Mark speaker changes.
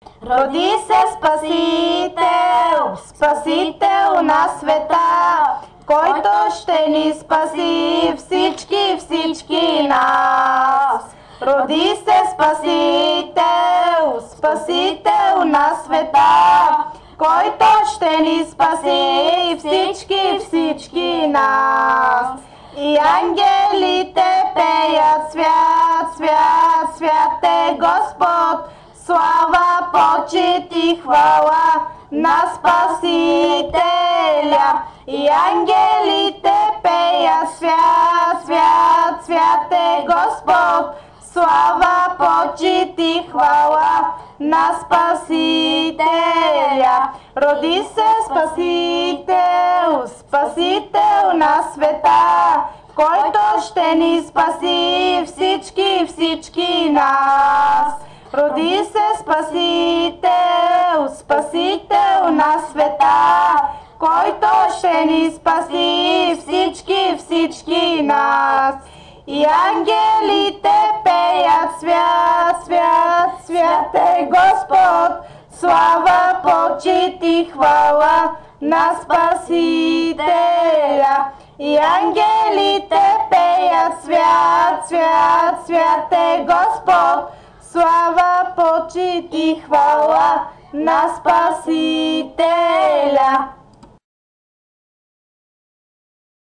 Speaker 1: Роди се Спасител, Спасител на света, който ще ни спаси всички нас. Роди се Спасител, Спасител на света, който ще ни спаси всички нас. И ангелите пеят свят, свят, свят е Господ, слава, почит и хвала на Спасителя. И ангелите пеят свят, свят, свят е Господ, слава, почит и хвала на Спасителя. Роди се Спасител, Спасител на света, който ще ни спаси всички нас. Роди се Спасител, Спасител на света, който ще ни спаси всички нас. И ангелите пеят свят, свят, свят е Господ, слава, почит и хвала на Спасителя. И ангелите пеят свят, свят, свят е Господ, слава, почит и хвала на Спасителя.